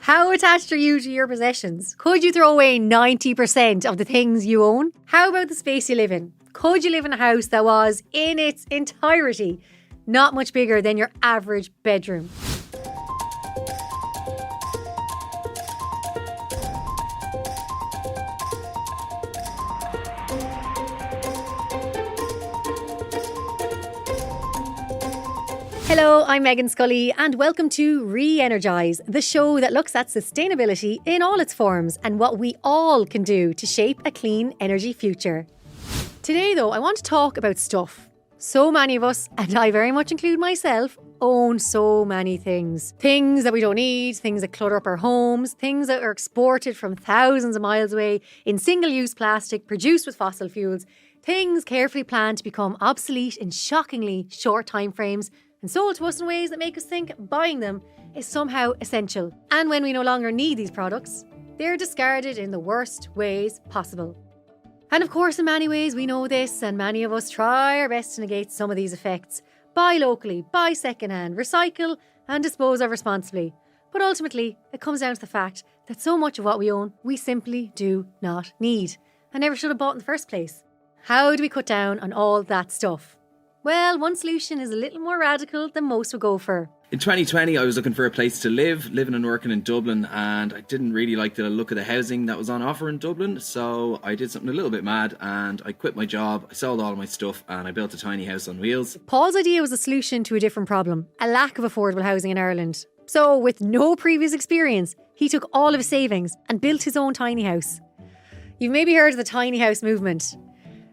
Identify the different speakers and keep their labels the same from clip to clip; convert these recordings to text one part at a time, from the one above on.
Speaker 1: How attached are you to your possessions? Could you throw away 90% of the things you own? How about the space you live in? Could you live in a house that was, in its entirety, not much bigger than your average bedroom? Hello, I'm Meghann Scully and welcome to Energise, the show that looks at sustainability in all its forms and what we all can do to shape a clean energy future. Today though, I want to talk about stuff. So many of us, and I very much include myself, own so many things. Things that we don't need, things that clutter up our homes, things that are exported from thousands of miles away in single-use plastic produced with fossil fuels, things carefully planned to become obsolete in shockingly short time frames and sold to us in ways that make us think buying them is somehow essential. And when we no longer need these products, they're discarded in the worst ways possible. And of course, in many ways we know this, and many of us try our best to negate some of these effects. Buy locally, buy secondhand, recycle and dispose of responsibly. But ultimately, it comes down to the fact that so much of what we own, we simply do not need and never should have bought in the first place. How do we cut down on all that stuff? Well, one solution is a little more radical than most would go for.
Speaker 2: In 2020, I was looking for a place to live, living and working in Dublin, and I didn't really like the look of the housing that was on offer in Dublin, so I did something a little bit mad and I quit my job, I sold all of my stuff and I built a tiny house on wheels.
Speaker 1: Paul's idea was a solution to a different problem, a lack of affordable housing in Ireland. So, with no previous experience, he took all of his savings and built his own tiny house. You've maybe heard of the tiny house movement.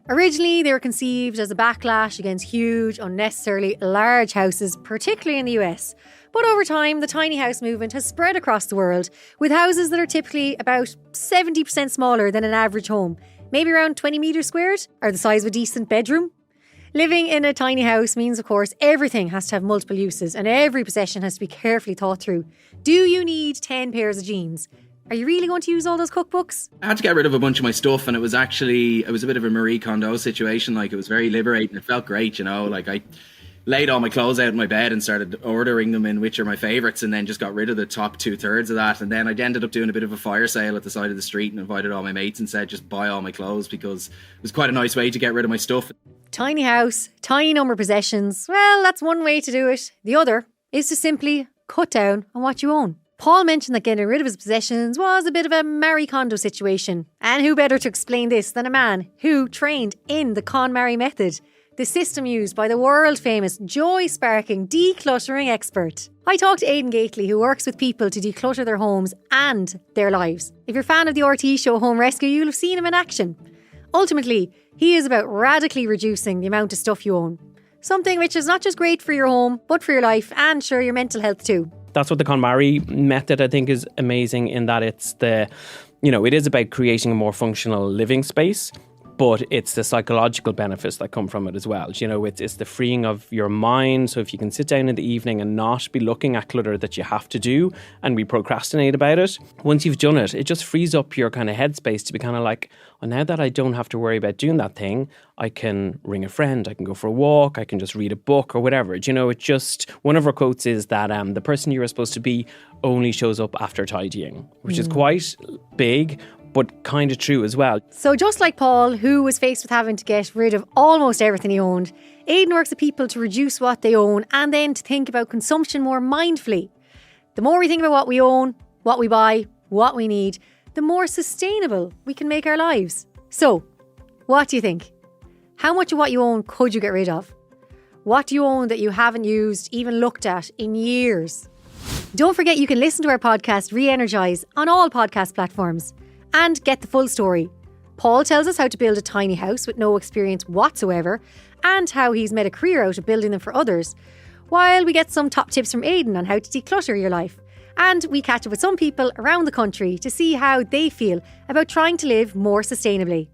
Speaker 1: Originally, they were conceived as a backlash against huge, unnecessarily large houses, particularly in the US. But over time, the tiny house movement has spread across the world, with houses that are typically about 70% smaller than an average home, maybe around 20 metres squared, or the size of a decent bedroom. Living in a tiny house means, of course, everything has to have multiple uses, and every possession has to be carefully thought through. Do you need 10 pairs of jeans? Are you really going to use all those cookbooks?
Speaker 2: I had to get rid of a bunch of my stuff, and it was a bit of a Marie Kondo situation. Like, it was very liberating. It felt great, you know. Like, I laid all my clothes out in my bed and started ordering them in which are my favourites, and then just got rid of the top 2/3 of that. And then I ended up doing a bit of a fire sale at the side of the street and invited all my mates and said, just buy all my clothes, because it was quite a nice way to get rid of my stuff.
Speaker 1: Tiny house, tiny number of possessions. Well, that's one way to do it. The other is to simply cut down on what you own. Paul mentioned that getting rid of his possessions was a bit of a Marie Kondo situation. And who better to explain this than a man who trained in the KonMari method, the system used by the world-famous, joy-sparking decluttering expert. I talked to Aidan Gately, who works with people to declutter their homes and their lives. If you're a fan of the RT show Home Rescue, you'll have seen him in action. Ultimately, he is about radically reducing the amount of stuff you own. Something which is not just great for your home, but for your life and, sure, your mental health too.
Speaker 3: That's what the KonMari method, I think, is amazing in that it is about creating a more functional living space, but it's the psychological benefits that come from it as well. You know, it's the freeing of your mind. So if you can sit down in the evening and not be looking at clutter that you have to do and we procrastinate about it, once you've done it, it just frees up your kind of headspace to be kind of like, oh, now that I don't have to worry about doing that thing, I can ring a friend, I can go for a walk, I can just read a book or whatever. You know, it just, one of our quotes is that the person you're supposed to be only shows up after tidying, which is quite big, but kind of true as well.
Speaker 1: So just like Paul, who was faced with having to get rid of almost everything he owned, Aidan works with people to reduce what they own and then to think about consumption more mindfully. The more we think about what we own, what we buy, what we need, the more sustainable we can make our lives. So, what do you think? How much of what you own could you get rid of? What do you own that you haven't used, even looked at in years? Don't forget you can listen to our podcast Energise on all podcast platforms and get the full story. Paul tells us how to build a tiny house with no experience whatsoever and how he's made a career out of building them for others, while we get some top tips from Aidan on how to declutter your life. And we catch up with some people around the country to see how they feel about trying to live more sustainably.